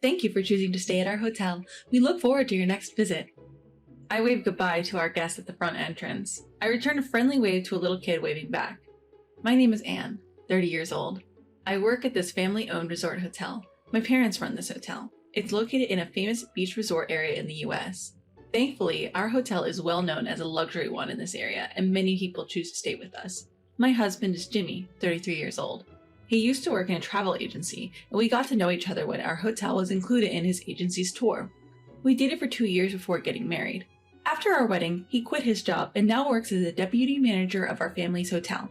Thank you for choosing to stay at our hotel. We look forward to your next visit. I wave goodbye to our guest at the front entrance. I return a friendly wave to a little kid waving back. My name is Anne, 30 years old. I work at this family-owned resort hotel. My parents run this hotel. It's located in a famous beach resort area in the US. Thankfully, our hotel is well known as a luxury one in this area, and many people choose to stay with us. My husband is Jimmy, 33 years old. He used to work in a travel agency, and we got to know each other when our hotel was included in his agency's tour. We dated for 2 years before getting married. After our wedding, he quit his job and now works as a deputy manager of our family's hotel.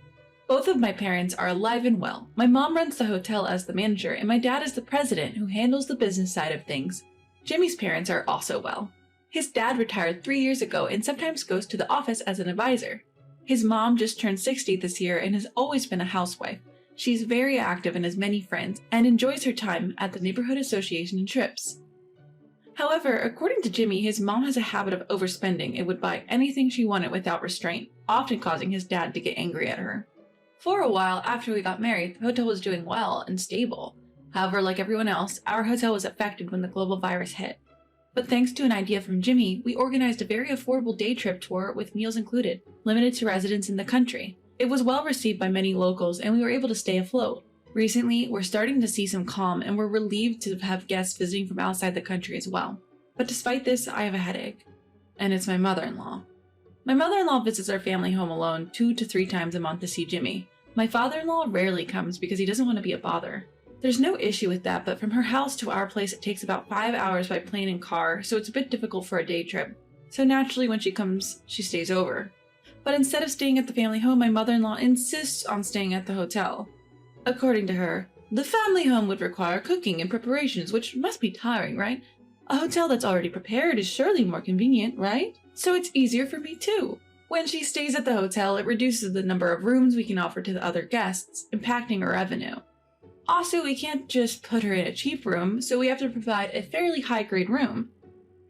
Both of my parents are alive and well. My mom runs the hotel as the manager, and my dad is the president who handles the business side of things. Jimmy's parents are also well. His dad retired 3 years ago and sometimes goes to the office as an advisor. His mom just turned 60 this year and has always been a housewife. She's very active and has many friends, and enjoys her time at the neighborhood association and trips. However, according to Jimmy, his mom has a habit of overspending and would buy anything she wanted without restraint, often causing his dad to get angry at her. For a while after we got married, the hotel was doing well and stable. However, like everyone else, our hotel was affected when the global virus hit. But thanks to an idea from Jimmy, we organized a very affordable day trip tour with meals included, limited to residents in the country. It was well received by many locals, and we were able to stay afloat. Recently, we're starting to see some calm, and we're relieved to have guests visiting from outside the country as well. But despite this, I have a headache. And it's my mother-in-law. My mother-in-law visits our family home alone 2 to 3 times a month to see Jimmy. My father-in-law rarely comes because he doesn't want to be a bother. There's no issue with that, but from her house to our place it takes about 5 hours by plane and car, so it's a bit difficult for a day trip. So naturally when she comes, she stays over. But instead of staying at the family home, my mother-in-law insists on staying at the hotel. According to her, the family home would require cooking and preparations, which must be tiring, right? A hotel that's already prepared is surely more convenient, right? So it's easier for me too. When she stays at the hotel, it reduces the number of rooms we can offer to the other guests, impacting our revenue. Also, we can't just put her in a cheap room, so we have to provide a fairly high-grade room.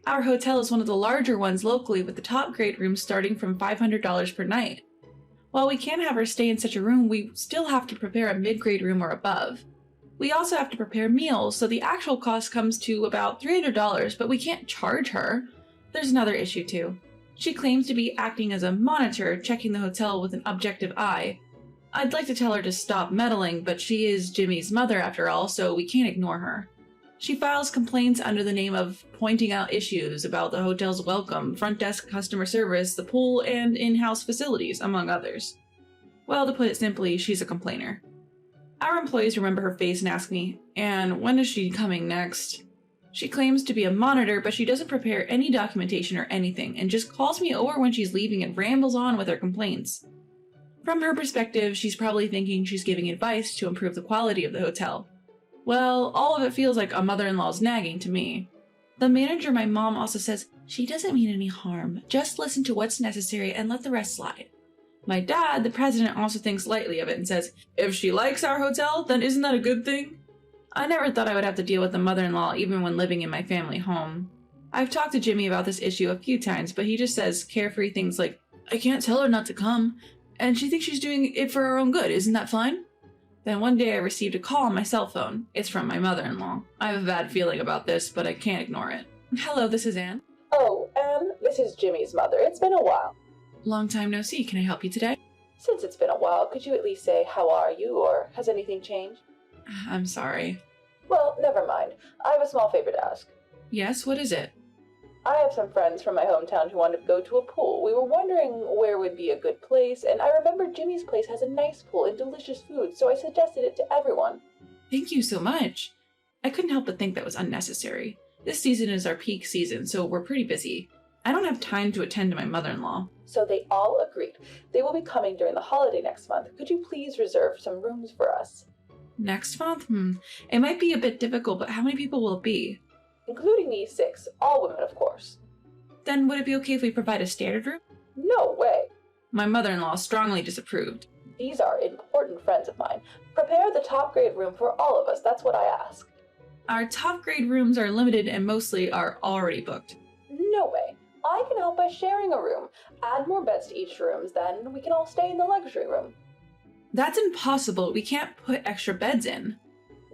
Our hotel is one of the larger ones locally, with the top-grade rooms starting from $500 per night. While we can't have her stay in such a room, we still have to prepare a mid-grade room or above. We also have to prepare meals, so the actual cost comes to about $300, but we can't charge her. There's another issue too. She claims to be acting as a monitor, checking the hotel with an objective eye. I'd like to tell her to stop meddling, but she is Jimmy's mother after all, so we can't ignore her. She files complaints under the name of pointing out issues about the hotel's welcome, front desk customer service, the pool, and in-house facilities, among others. Well, to put it simply, she's a complainer. Our employees remember her face and ask me, "And when is she coming next?" She claims to be a monitor, but she doesn't prepare any documentation or anything, and just calls me over when she's leaving and rambles on with her complaints. From her perspective, she's probably thinking she's giving advice to improve the quality of the hotel. Well, all of it feels like a mother-in-law's nagging to me. The manager, my mom, also says, "She doesn't mean any harm. Just listen to what's necessary and let the rest slide." My dad, the president, also thinks lightly of it and says, "If she likes our hotel, then isn't that a good thing?" I never thought I would have to deal with a mother-in-law even when living in my family home. I've talked to Jimmy about this issue a few times, but he just says carefree things like, "I can't tell her not to come, and she thinks she's doing it for her own good, isn't that fine?" Then one day I received a call on my cell phone. It's from my mother-in-law. I have a bad feeling about this, but I can't ignore it. "Hello, this is Anne." "Oh, Anne, this is Jimmy's mother. It's been a while." "Long time no see. Can I help you today?" "Since it's been a while, could you at least say, 'How are you?' or 'Has anything changed?'" "I'm sorry." "Well, never mind. I have a small favor to ask." "Yes, what is it?" "I have some friends from my hometown who wanted to go to a pool. We were wondering where would be a good place, and I remember Jimmy's place has a nice pool and delicious food, so I suggested it to everyone." "Thank you so much." I couldn't help but think that was unnecessary. This season is our peak season, so we're pretty busy. I don't have time to attend to my mother-in-law. So they all agreed. They will be coming during the holiday next month. Could you please reserve some rooms for us? Next month? It might be a bit difficult, but how many people will it be? Including me, 6. All women, of course. Then would it be okay if we provide a standard room? No way. My mother-in-law strongly disapproved. These are important friends of mine. Prepare the top grade room for all of us. That's what I ask. Our top grade rooms are limited and mostly are already booked. No way. I can help by sharing a room. Add more beds to each room, then we can all stay in the luxury room. That's impossible. We can't put extra beds in.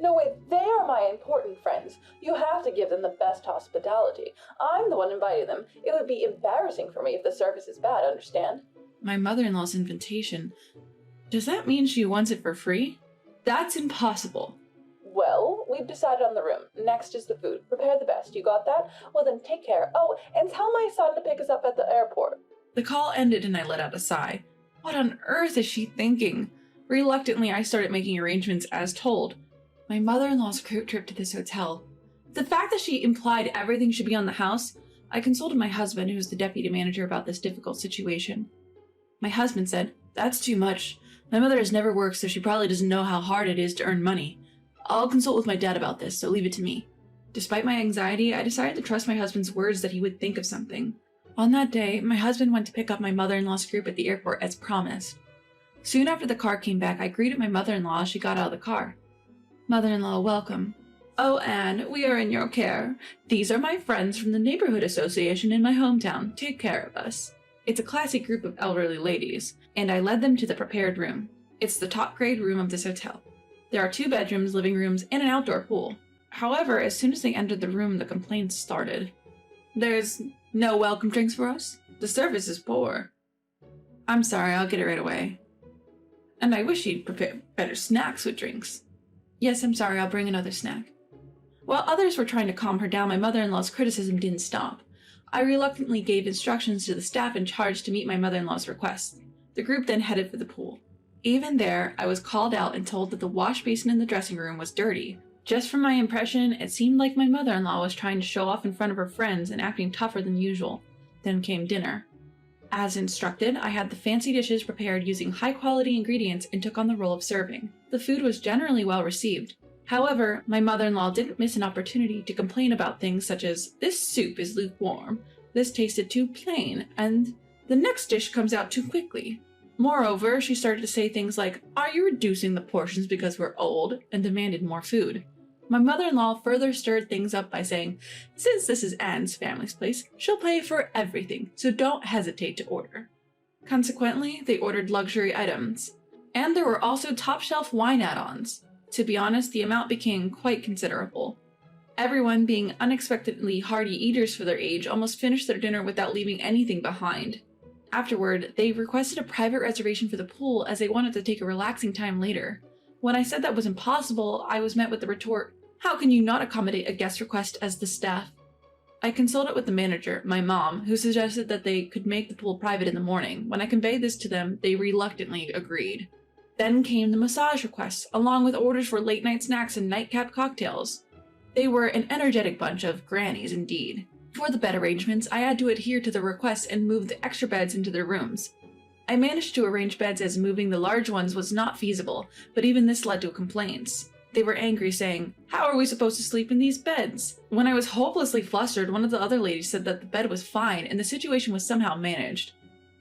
No way, they are my important friends. You have to give them the best hospitality. I'm the one inviting them. It would be embarrassing for me if the service is bad, understand? My mother-in-law's invitation. Does that mean she wants it for free? That's impossible. Well, we've decided on the room. Next is the food. Prepare the best. You got that? Well then, take care. Oh, and tell my son to pick us up at the airport. The call ended and I let out a sigh. What on earth is she thinking? Reluctantly, I started making arrangements as told. My mother-in-law's group trip to this hotel. The fact that she implied everything should be on the house, I consulted my husband, who is the deputy manager, about this difficult situation. My husband said, "That's too much. My mother has never worked, so she probably doesn't know how hard it is to earn money. I'll consult with my dad about this, so leave it to me." Despite my anxiety, I decided to trust my husband's words that he would think of something. On that day, my husband went to pick up my mother-in-law's group at the airport as promised. Soon after the car came back, I greeted my mother-in-law as she got out of the car. "Mother-in-law, welcome." "Oh, Anne, we are in your care. These are my friends from the neighborhood association in my hometown. Take care of us." It's a classy group of elderly ladies, and I led them to the prepared room. It's the top-grade room of this hotel. There are 2 bedrooms, living rooms, and an outdoor pool. However, as soon as they entered the room, the complaints started. "There's no welcome drinks for us? The service is poor." "I'm sorry, I'll get it right away." "And I wish you'd prepare better snacks with drinks." "Yes, I'm sorry, I'll bring another snack." While others were trying to calm her down, my mother-in-law's criticism didn't stop. I reluctantly gave instructions to the staff in charge to meet my mother-in-law's request. The group then headed for the pool. Even there, I was called out and told that the wash basin in the dressing room was dirty. Just from my impression, it seemed like my mother-in-law was trying to show off in front of her friends and acting tougher than usual. Then came dinner. As instructed, I had the fancy dishes prepared using high-quality ingredients and took on the role of serving. The food was generally well received. However, my mother-in-law didn't miss an opportunity to complain about things such as, "This soup is lukewarm, this tasted too plain, and the next dish comes out too quickly." Moreover, she started to say things like, "Are you reducing the portions because we're old?" and demanded more food. My mother-in-law further stirred things up by saying, "Since this is Anne's family's place, she'll pay for everything, so don't hesitate to order." Consequently, they ordered luxury items. And there were also top-shelf wine add-ons. To be honest, the amount became quite considerable. Everyone, being unexpectedly hearty eaters for their age, almost finished their dinner without leaving anything behind. Afterward, they requested a private reservation for the pool as they wanted to take a relaxing time later. When I said that was impossible, I was met with the retort, "How can you not accommodate a guest request as the staff?" I consulted with the manager, my mom, who suggested that they could make the pool private in the morning. When I conveyed this to them, they reluctantly agreed. Then came the massage requests, along with orders for late-night snacks and nightcap cocktails. They were an energetic bunch of grannies indeed. For the bed arrangements, I had to adhere to the requests and move the extra beds into their rooms. I managed to arrange beds as moving the large ones was not feasible, but even this led to complaints. They were angry, saying, "How are we supposed to sleep in these beds?" When I was hopelessly flustered, one of the other ladies said that the bed was fine and the situation was somehow managed.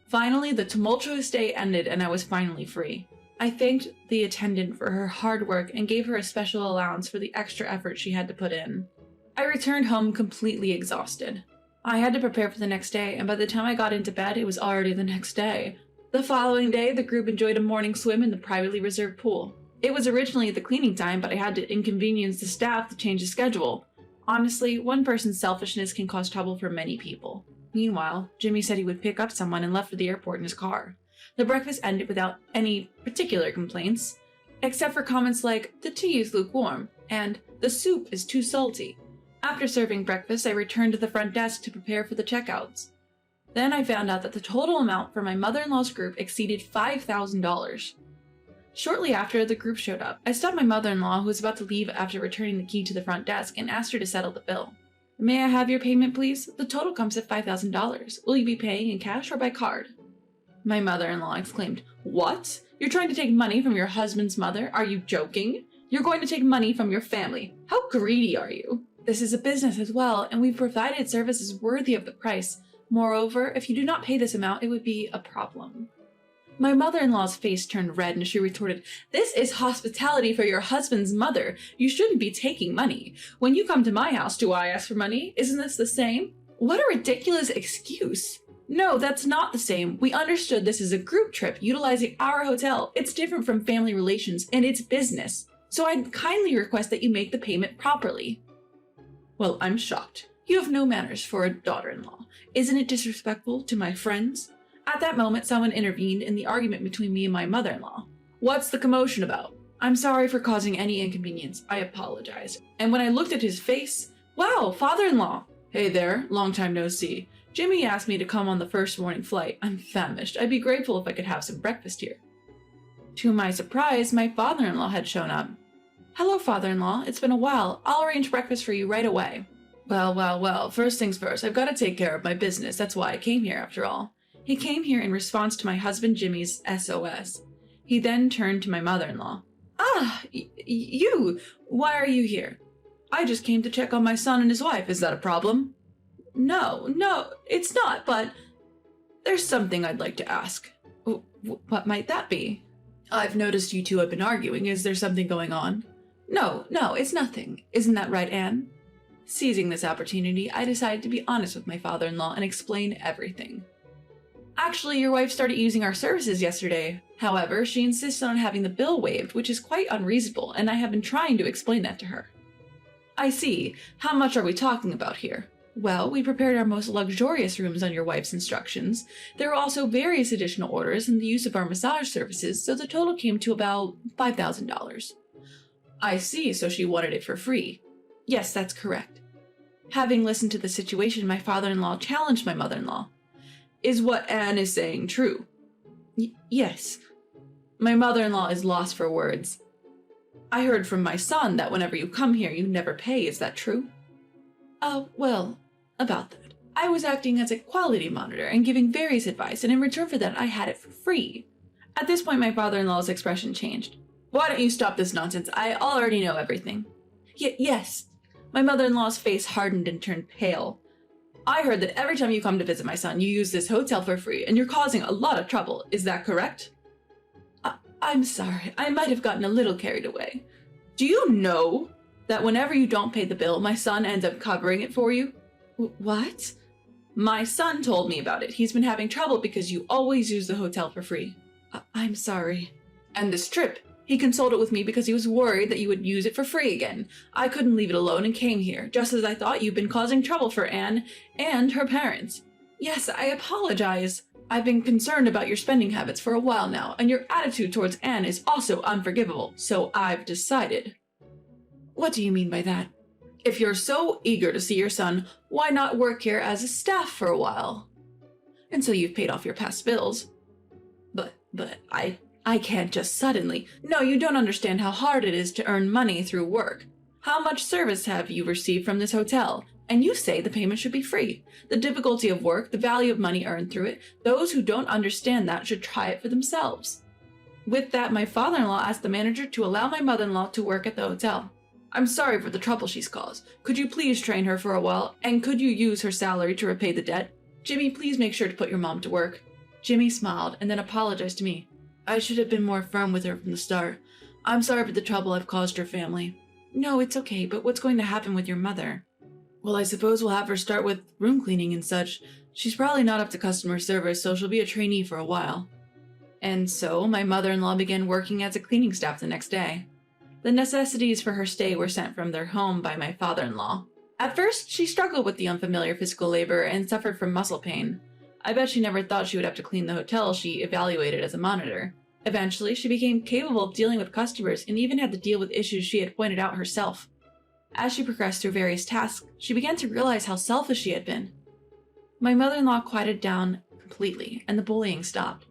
Finally, the tumultuous day ended and I was finally free. I thanked the attendant for her hard work and gave her a special allowance for the extra effort she had to put in. I returned home completely exhausted. I had to prepare for the next day, and by the time I got into bed, it was already the next day. The following day, the group enjoyed a morning swim in the privately reserved pool. It was originally the cleaning time, but I had to inconvenience the staff to change the schedule. Honestly, one person's selfishness can cause trouble for many people. Meanwhile, Jimmy said he would pick up someone and left for the airport in his car. The breakfast ended without any particular complaints, except for comments like, "The tea is lukewarm," and "The soup is too salty." After serving breakfast, I returned to the front desk to prepare for the checkouts. Then I found out that the total amount for my mother-in-law's group exceeded $5,000. Shortly after, the group showed up. I stopped my mother-in-law, who was about to leave after returning the key to the front desk, and asked her to settle the bill. "May I have your payment, please? The total comes at $5,000. Will you be paying in cash or by card?" My mother-in-law exclaimed, "What? You're trying to take money from your husband's mother? Are you joking? You're going to take money from your family. How greedy are you? This is a business as well, and we've provided services worthy of the price. Moreover, if you do not pay this amount, it would be a problem." My mother-in-law's face turned red and she retorted, "This is hospitality for your husband's mother. You shouldn't be taking money. When you come to my house, do I ask for money? Isn't this the same?" What a ridiculous excuse. No, that's not the same. We understood this is a group trip utilizing our hotel. It's different from family relations, and it's business. So I'd kindly request that you make the payment properly. Well, I'm shocked. You have no manners for a daughter-in-law. Isn't it disrespectful to my friends? At that moment, someone intervened in the argument between me and my mother-in-law. What's the commotion about? I'm sorry for causing any inconvenience. I apologize. And when I looked at his face, wow, father-in-law. Hey there, long time no see. Jimmy asked me to come on the first morning flight. I'm famished. I'd be grateful if I could have some breakfast here. To my surprise, my father-in-law had shown up. Hello, father-in-law. It's been a while. I'll arrange breakfast for you right away. Well. First things first. I've got to take care of my business. That's why I came here, after all. He came here in response to my husband Jimmy's SOS. He then turned to my mother-in-law. You! Why are you here? I just came to check on my son and his wife. Is that a problem? No, it's not, but there's something I'd like to ask. What might that be? I've noticed you two have been arguing. Is there something going on? No, it's nothing. Isn't that right, Anne? Seizing this opportunity, I decided to be honest with my father-in-law and explain everything. Actually, your wife started using our services yesterday. However, she insisted on having the bill waived, which is quite unreasonable, and I have been trying to explain that to her. I see. How much are we talking about here? Well, we prepared our most luxurious rooms on your wife's instructions. There were also various additional orders and the use of our massage services, so the total came to about $5,000. I see, so she wanted it for free. Yes, that's correct. Having listened to the situation, my father-in-law challenged my mother-in-law. Is what Anne is saying true? Yes. My mother-in-law is lost for words. I heard from my son that whenever you come here, you never pay. Is that true? Well, about that. I was acting as a quality monitor and giving various advice, and in return for that, I had it for free. At this point, my father-in-law's expression changed. Why don't you stop this nonsense? I already know everything. Yes. My mother-in-law's face hardened and turned pale. I heard that every time you come to visit my son, you use this hotel for free, and you're causing a lot of trouble. Is that correct? I'm sorry. I might have gotten a little carried away. Do you know that whenever you don't pay the bill, my son ends up covering it for you? What? My son told me about it. He's been having trouble because you always use the hotel for free. I'm sorry. And this trip, he consulted with me because he was worried that you would use it for free again. I couldn't leave it alone and came here, just as I thought you've been causing trouble for Anne and her parents. Yes, I apologize. I've been concerned about your spending habits for a while now, and your attitude towards Anne is also unforgivable, so I've decided. What do you mean by that? If you're so eager to see your son, why not work here as a staff for a while? Until you've paid off your past bills. But I can't just suddenly. No, you don't understand how hard it is to earn money through work. How much service have you received from this hotel? And you say the payment should be free. The difficulty of work, the value of money earned through it, those who don't understand that should try it for themselves. With that, my father-in-law asked the manager to allow my mother-in-law to work at the hotel. I'm sorry for the trouble she's caused. Could you please train her for a while, and could you use her salary to repay the debt? Jimmy, please make sure to put your mom to work. Jimmy smiled and then apologized to me. I should have been more firm with her from the start. I'm sorry for the trouble I've caused her family. No, it's okay, but what's going to happen with your mother? Well, I suppose we'll have her start with room cleaning and such. She's probably not up to customer service, so she'll be a trainee for a while. And so, my mother-in-law began working as a cleaning staff the next day. The necessities for her stay were sent from their home by my father-in-law. At first, she struggled with the unfamiliar physical labor and suffered from muscle pain. I bet she never thought she would have to clean the hotel she evaluated as a monitor. Eventually, she became capable of dealing with customers and even had to deal with issues she had pointed out herself. As she progressed through various tasks, she began to realize how selfish she had been. My mother-in-law quieted down completely, and the bullying stopped.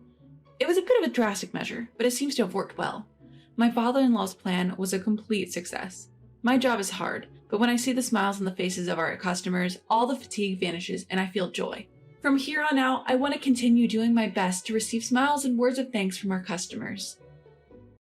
It was a bit of a drastic measure, but it seems to have worked well. My father-in-law's plan was a complete success. My job is hard, but when I see the smiles on the faces of our customers, all the fatigue vanishes and I feel joy. From here on out, I want to continue doing my best to receive smiles and words of thanks from our customers.